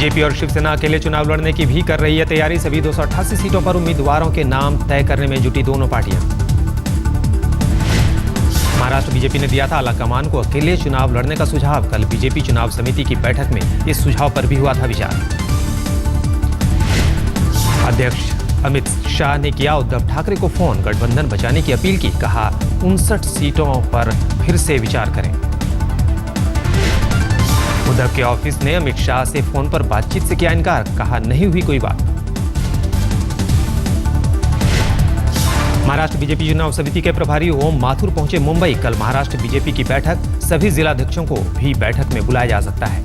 BJP और शिवसेना अकेले चुनाव लड़ने की भी कर रही है तैयारी। सभी 288 सीटों पर उम्मीदवारों के नाम तय करने में जुटी दोनों पार्टियां। महाराष्ट्र बीजेपी ने दिया था आलाकमान को अकेले चुनाव लड़ने का सुझाव। कल बीजेपी चुनाव समिति की बैठक में इस सुझाव पर भी हुआ था विचार। अध्यक्ष अमित शाह ने किया उद्धव ठाकरे को फोन, गठबंधन बचाने की अपील की। कहा 59 सीटों पर फिर से विचार करें। उद्धव के ऑफिस ने अमित शाह से फोन पर बातचीत से किया इनकार। कहा नहीं हुई कोई बात। महाराष्ट्र बीजेपी चुनाव समिति के प्रभारी ओम माथुर पहुंचे मुंबई। कल महाराष्ट्र बीजेपी की बैठक, सभी जिलाध्यक्षों को भी बैठक में बुलाया जा सकता है।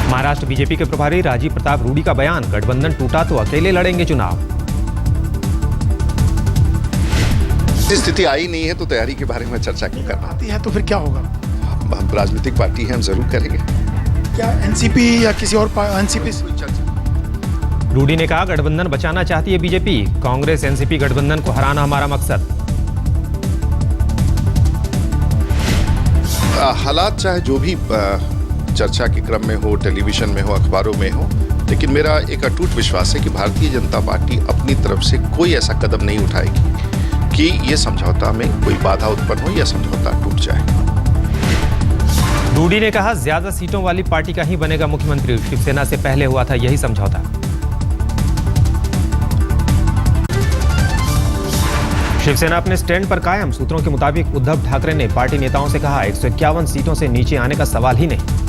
महाराष्ट्र बीजेपी के प्रभारी राजीव प्रताप रूडी का बयान, गठबंधन टूटा तो अकेले लड़ेंगे चुनाव। स्थिति आई नहीं है तो तैयारी के बारे में चर्चा क्यों करना आती है तो फिर क्या होगा? हम राजनीतिक पार्टी हैं, हम जरूर करेंगे। क्या एनसीपी या किसी और एनसीपी रूडी ने कहा गठबंधन बचाना चाहती है बीजेपी। कांग्रेस एनसीपी गठबंधन को हराना हमारा मकसद। हालात चाहे जो भी चर्चा के क्रम में हो, टेलीविजन में हो, अखबारों में हो, लेकिन मेरा एक अटूट विश्वास है कि भारतीय जनता पार्टी अपनी तरफ से कोई ऐसा कदम नहीं उठाएगी कि ये समझौता में कोई बाधा उत्पन्न हो या समझौता टूट जाए। रूडी ने कहा ज्यादा सीटों वाली पार्टी का ही बनेगा मुख्यमंत्री। शिवसेना से पहले हुआ था यही समझौता। शिवसेना अपने स्टैंड पर कायम। सूत्रों के मुताबिक उद्धव ठाकरे ने पार्टी नेताओं से कहा 151 सीटों से नीचे आने का सवाल ही नहीं।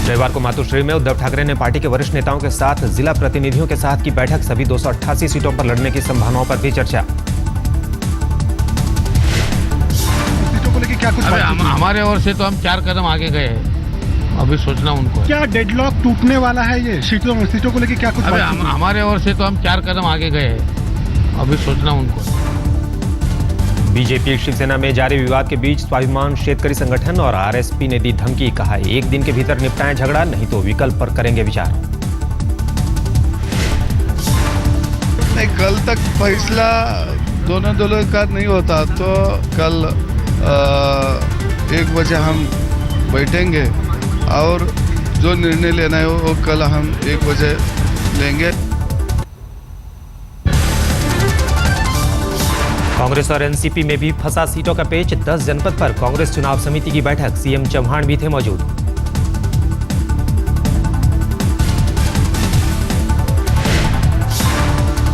रविवार को मातोश्री में उद्धव ठाकरे ने पार्टी के वरिष्ठ नेताओं के साथ जिला प्रतिनिधियों के साथ की बैठक। सभी 288 सीटों पर लड़ने की संभावनाओं पर भी चर्चा। सीटों को लेकर क्या कुछ हमारे ओर से तो हम 4 कदम आगे गए हैं, अभी सोचना उनको। क्या डेडलॉक टूटने वाला है? ये सीटों को लेकर क्या कुछ हमारे ओर से तो हम 4 कदम आगे गए हैं, अभी सोचना उनको। बीजेपी शिवसेना में जारी विवाद के बीच स्वाभिमान शेतकरी संगठन और आरएसपी ने दी धमकी। कहा 1 दिन के भीतर निपटाएं झगड़ा, नहीं तो विकल्प पर करेंगे विचार। नहीं, कल तक फैसला दोनों दलों का नहीं होता तो कल 1 बजे हम बैठेंगे और जो निर्णय लेना है वो कल हम 1 बजे लेंगे। कांग्रेस और एनसीपी में भी फंसा सीटों का पेच। 10 जनपद पर कांग्रेस चुनाव समिति की बैठक। सीएम चौहान भी थे मौजूद।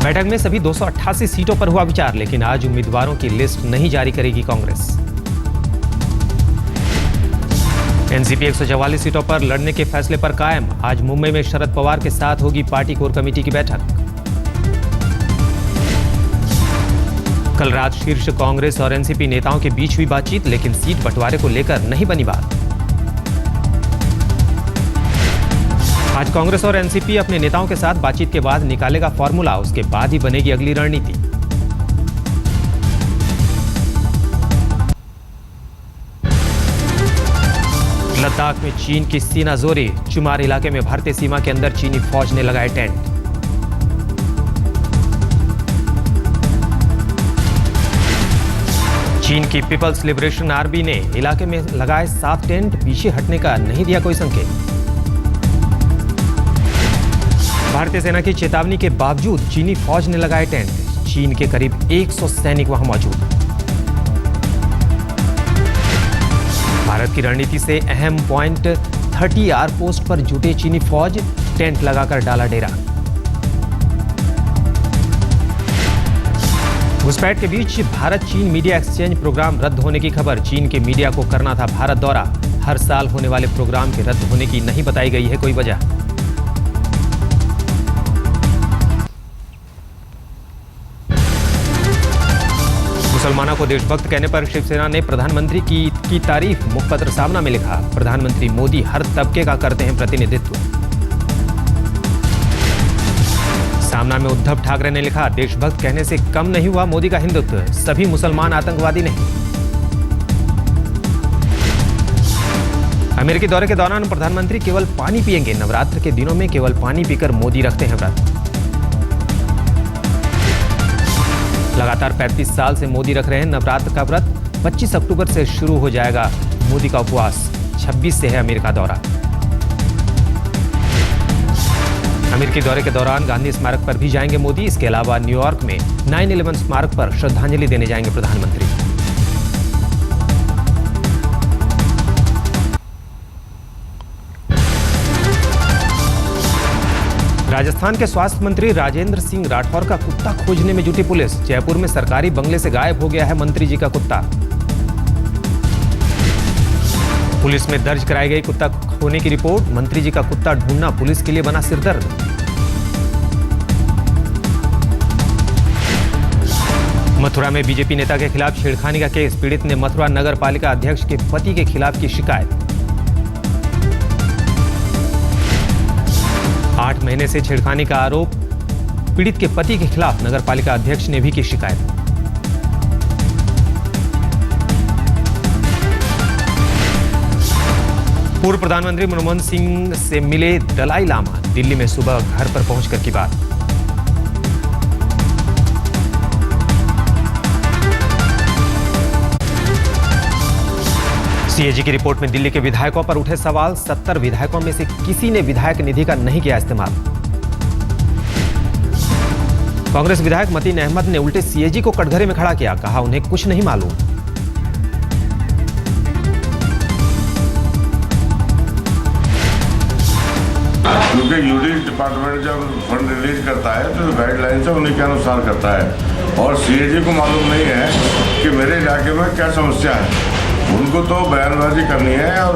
बैठक में सभी 288 सीटों पर हुआ विचार, लेकिन आज उम्मीदवारों की लिस्ट नहीं जारी करेगी कांग्रेस। एनसीपी 144 सीटों पर लड़ने के फैसले पर कायम। आज मुंबई में शरद पवार के साथ होगी पार्टी कोर कमेटी की बैठक। कल रात शीर्ष कांग्रेस और एनसीपी नेताओं के बीच हुई बातचीत, लेकिन सीट बंटवारे को लेकर नहीं बनी बात। आज कांग्रेस और एनसीपी अपने नेताओं के साथ बातचीत के बाद निकालेगा फॉर्मूला, उसके बाद ही बनेगी अगली रणनीति। लद्दाख में चीन की सीनाजोरी। चुमार इलाके में भारतीय सीमा के अंदर चीनी फौज ने लगाए टेंट। चीन की पीपल्स लिबरेशन आर्मी ने इलाके में लगाए 7 टेंट। पीछे हटने का नहीं दिया कोई संकेत। भारतीय सेना की चेतावनी के बावजूद चीनी फौज ने लगाए टेंट। चीन के करीब 100 सैनिक वहां मौजूद। भारत की रणनीति से अहम पॉइंट 30 आर पोस्ट पर जुटे चीनी फौज, टेंट लगाकर डाला डेरा। घुसपैठ के बीच भारत चीन मीडिया एक्सचेंज प्रोग्राम रद्द होने की खबर। चीन के मीडिया को करना था भारत दौरा। हर साल होने वाले प्रोग्राम के रद्द होने की नहीं बताई गई है कोई वजह। मुसलमानों को देशभक्त कहने पर शिवसेना ने प्रधानमंत्री की तारीफ। मुखपत्र सामना में लिखा, प्रधानमंत्री मोदी हर तबके का करते हैं प्रतिनिधित्व। सामना में उद्धव ठाकरे ने लिखा, देशभक्त कहने से कम नहीं हुआ मोदी का हिंदुत्व। सभी मुसलमान आतंकवादी नहीं। अमेरिकी दौरे के दौरान प्रधानमंत्री केवल पानी पिएंगे। नवरात्र के दिनों में केवल पानी पीकर मोदी रखते हैं व्रत। लगातार 35 साल से मोदी रख रहे हैं नवरात्र का व्रत। 25 अक्टूबर से शुरू हो जाएगा मोदी का उपवास। 26 से है अमेरिका दौरा। अमेरिकी दौरे के दौरान गांधी स्मारक पर भी जाएंगे मोदी। इसके अलावा न्यूयॉर्क में 9/11 स्मारक पर श्रद्धांजलि देने जाएंगे प्रधानमंत्री। राजस्थान के स्वास्थ्य मंत्री राजेंद्र सिंह राठौर का कुत्ता खोजने में जुटी पुलिस। जयपुर में सरकारी बंगले से गायब हो गया है मंत्री जी का कुत्ता। पुलिस में दर्ज कराई गई कुत्ता खोने की रिपोर्ट। मंत्री जी का कुत्ता ढूंढना पुलिस के लिए बना सिरदर्द। मथुरा में बीजेपी नेता के खिलाफ छेड़खानी का केस। पीड़ित ने मथुरा नगर पालिका अध्यक्ष के पति के खिलाफ की शिकायत। 8 महीने से छेड़खानी का आरोप पीड़ित के पति के खिलाफ नगर पालिका अध्यक्ष ने भी की शिकायत। पूर्व प्रधानमंत्री मनमोहन सिंह से मिले दलाई लामा। दिल्ली में सुबह घर पर पहुंचकर की बात। सीएजी की रिपोर्ट में दिल्ली के विधायकों पर उठे सवाल। 70 विधायकों में से किसी ने विधायक निधि का नहीं किया इस्तेमाल। कांग्रेस विधायक मतीन अहमद ने उल्टे सीएजी को कटघरे में खड़ा किया। कहा उन्हें कुछ नहीं मालूम। क्योंकि यूडीज डिपार्टमेंट जब फंड रिलीज करता है तो गाइडलाइन से उन्हीं के अनुसार करता है और सीएजी को मालूम नहीं है कि मेरे इलाके में क्या समस्या है। उनको तो बयानबाजी करनी है और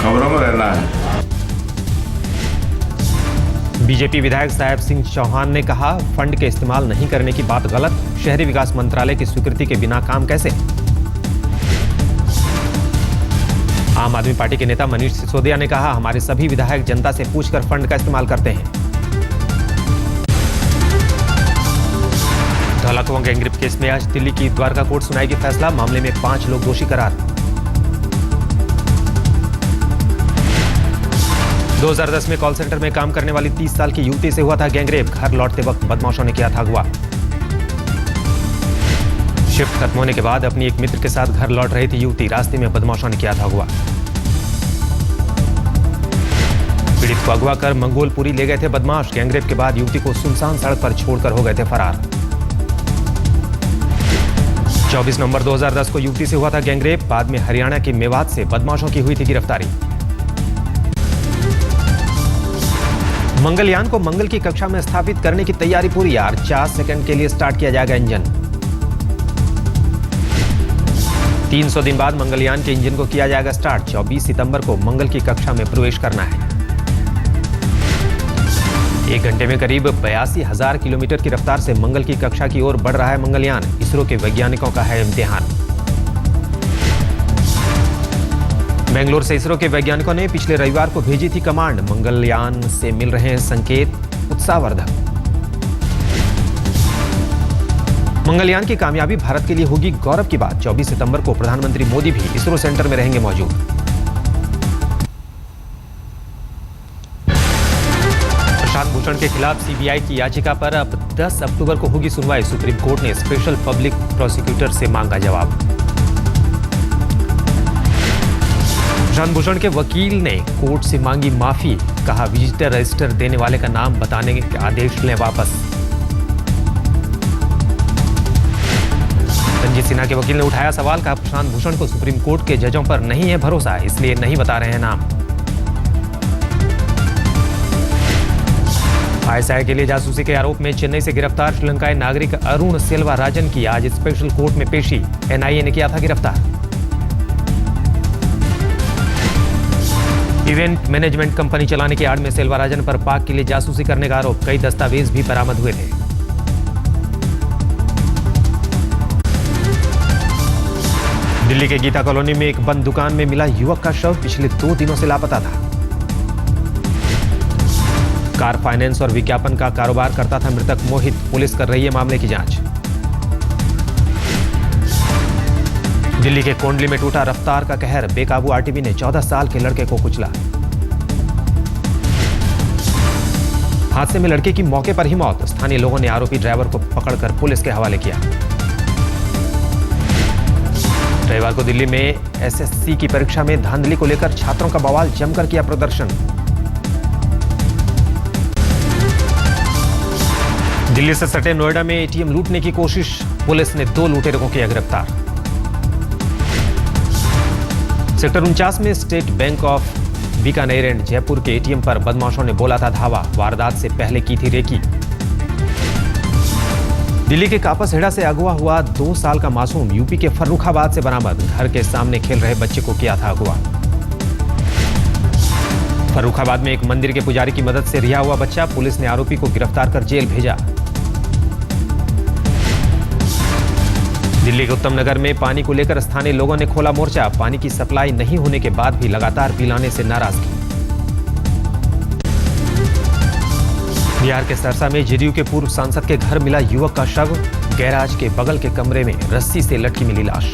खबरों में रहना है। बीजेपी विधायक साहेब सिंह चौहान ने कहा फंड के इस्तेमाल नहीं करने की बात गलत। शहरी विकास मंत्रालय की स्वीकृति के बिना काम कैसे। आम आदमी पार्टी के नेता मनीष सिसोदिया ने कहा हमारे सभी विधायक जनता से पूछकर फंड का इस्तेमाल करते हैं। धौलाकुआं गैंगरेप केस में आज दिल्ली की द्वारका कोर्ट सुनाएगी फैसला। मामले में 5 लोग दोषी करार। 2010 में कॉल सेंटर में काम करने वाली 30 साल की युवती से हुआ था गैंगरेप। घर लौटते वक्त बदमाशों ने किया था अगवा। शिफ्ट खत्म होने के बाद अपनी एक मित्र के साथ घर लौट रही थी युवती। रास्ते में बदमाशों ने किया था अगवा। पीड़ित को अगवा कर मंगोलपुरी ले गए थे बदमाश। गैंगरेप के बाद युवती को सुनसान सड़क पर छोड़कर हो गए थे फरार। 24 नवंबर 2010 को युवती से हुआ था गैंगरेप। बाद में हरियाणा के मेवात से बदमाशों की हुई थी गिरफ्तारी। मंगलयान को मंगल की कक्षा में स्थापित करने की तैयारी पूरी। 4 सेकंड के लिए स्टार्ट किया जाएगा इंजन। 300 दिन बाद मंगलयान के इंजन को किया जाएगा स्टार्ट। 24 सितंबर को मंगल की कक्षा में प्रवेश करना है। 1 घंटे में करीब 82,000 किलोमीटर की रफ्तार से मंगल की कक्षा की ओर बढ़ रहा है मंगलयान। इसरो के वैज्ञानिकों का है इम्तिहान। बेंगलुरु से इसरो के वैज्ञानिकों ने पिछले रविवार को भेजी थी कमांड। मंगलयान से मिल रहे हैं संकेत उत्साहवर्धक। मंगलयान की कामयाबी भारत के लिए होगी गौरव की बात। 24 सितंबर को प्रधानमंत्री मोदी भी इसरो सेंटर में रहेंगे मौजूद। प्रशांत भूषण के खिलाफ सीबीआई की याचिका पर अब 10 अक्टूबर को होगी सुनवाई। सुप्रीम कोर्ट ने स्पेशल पब्लिक प्रोसिक्यूटर से मांगा जवाब। प्रशांत भूषण के वकील ने कोर्ट से मांगी माफी। कहा विजिटर रजिस्टर देने वाले का नाम बताने के आदेश लें वापस। रंजीत सिन्हा के वकील ने उठाया सवाल। कहा प्रशांत भूषण को सुप्रीम कोर्ट के जजों पर नहीं है भरोसा, इसलिए नहीं बता रहे हैं नाम। आईएसआई के लिए जासूसी के आरोप में चेन्नई से गिरफ्तार श्रीलंकाई नागरिक अरुण सेल्वा राजन की आज स्पेशल कोर्ट में पेशी। एनआईए ने किया था गिरफ्तार। इवेंट मैनेजमेंट कंपनी चलाने की आड़ में सेल्वा राजन पर पाक के लिए जासूसी करने का आरोप। कई दस्तावेज भी बरामद हुए थे। दिल्ली के गीता कॉलोनी में एक बंद दुकान में मिला युवक का शव। पिछले 2 दिनों से लापता था। कार फाइनेंस और विज्ञापन का कारोबार करता था मृतक मोहित। पुलिस कर रही है मामले की जांच। दिल्ली के कोंडली में टूटा रफ्तार का कहर। बेकाबू आरटीवी ने 14 साल के लड़के को कुचला। हादसे में लड़के की मौके पर ही मौत। स्थानीय लोगों ने आरोपी ड्राइवर को पकड़कर पुलिस के हवाले किया। रविवार शनिवार को दिल्ली में एसएससी की परीक्षा में धांधली को लेकर छात्रों का बवाल, जमकर किया प्रदर्शन। दिल्ली से सटे नोएडा में एटीएम लूटने की कोशिश, पुलिस ने 2 लुटेरों किया गिरफ्तार। सेक्टर 49 में state bank of Bikaner and Jaipur के एटीएम पर बदमाशों ने बोला था धावा, वारदात से पहले की थी रेकी। दिल्ली के कापसहेड़ा से अगवा हुआ 2 साल का मासूम यूपी के फर्रुखाबाद से बरामद, घर के सामने खेल रहे बच्चे को किया था अगवा। फर्रुखाबाद में एक मंदिर के पुजारी की मदद से रिहा हुआ बच्चा, पुलिस ने आरोपी को गिरफ्तार कर जेल भेजा। दिल्ली के उत्तम नगर में पानी को लेकर स्थानीय लोगों ने खोला मोर्चा, पानी की सप्लाई नहीं होने के बाद भी लगातार बिल आने से नाराजगी। बिहार के सरसा में जेडीयू के पूर्व सांसद के घर मिला युवक का शव, गैराज के बगल के कमरे में रस्सी से लटकी मिली लाश।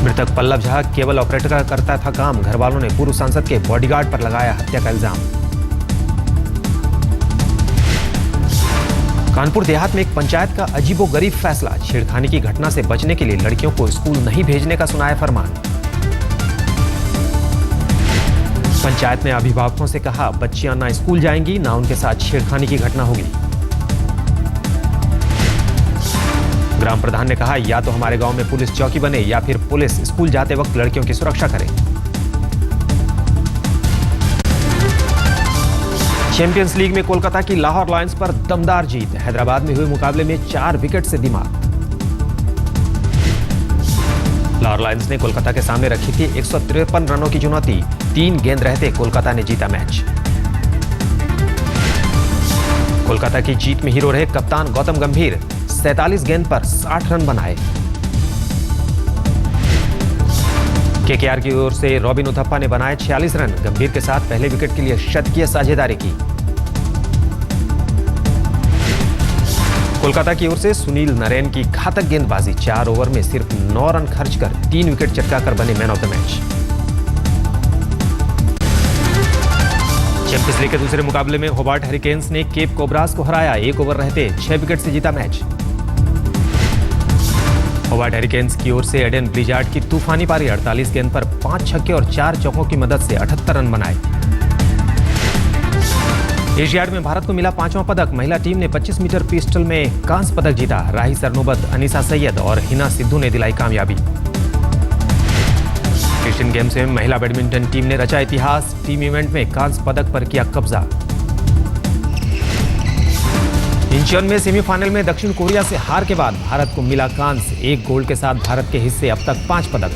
मृतक पल्लव झा केबल ऑपरेटर का करता था काम, घर वालों ने पूर्व सांसद के बॉडीगार्ड पर लगाया हत्या का इल्जाम। कानपुर देहात में एक पंचायत का अजीबोगरीब फैसला, छेड़खानी की घटना से बचने के लिए लड़कियों को स्कूल नहीं भेजने का सुनाया फरमान। पंचायत ने अभिभावकों से कहा, बच्चियां ना स्कूल जाएंगी ना उनके साथ छेड़खानी की घटना होगी। ग्राम प्रधान ने कहा, या तो हमारे गांव में पुलिस चौकी बने या फिर पुलिस स्कूल जाते वक्त लड़कियों की सुरक्षा करे। चैंपियंस लीग में कोलकाता की लाहौर लायंस पर दमदार जीत, हैदराबाद में हुए मुकाबले में 4 विकेट से दिमाग। लाहौर लायंस ने कोलकाता के सामने रखी थी 153 रनों की चुनौती, 3 गेंद रहते कोलकाता ने जीता मैच। कोलकाता की जीत में हीरो रहे कप्तान गौतम गंभीर, 47 गेंद पर 60 रन बनाए। केकेआर की ओर से रॉबिन उथप्पा ने बनाए 46 रन, गंभीर के साथ पहले विकेट के लिए शतकीय साझेदारी की। कोलकाता की ओर से सुनील नरेन की घातक गेंदबाजी, 4 ओवर में सिर्फ 9 रन खर्च कर 3 विकेट चटकाकर बने man of the match. Champions league के दूसरे मुकाबले में होबार्ट हरिकेन्स ने केप कोबरास को हराया, 1 ओवर रहते 6 विकेट से जीता मैच। होबार्ट हरिकेन्स की ओर से एडन ब्लिजार्ड की तूफानी पारी, 48 गेंद पर 5 छक्के और 4 चौकों की मदद से 78 रन बनाए। एशियाड में भारत को मिला 5वां पदक, महिला टीम ने 25 मीटर पिस्टल में कांस्य पदक जीता, राही सरनोबत, अनीसा सैयद और हिना सिद्धू ने दिलाई कामयाबी। एशियन गेम्स में महिला बैडमिंटन टीम ने रचा इतिहास, टीम इवेंट में कांस्य पदक पर किया कब्जा। इंचियोन में सेमीफाइनल में दक्षिण कोरिया से हार के बाद भारत को मिला कांस्य, 1 गोल्ड के साथ भारत के हिस्से अब तक 5 पदक।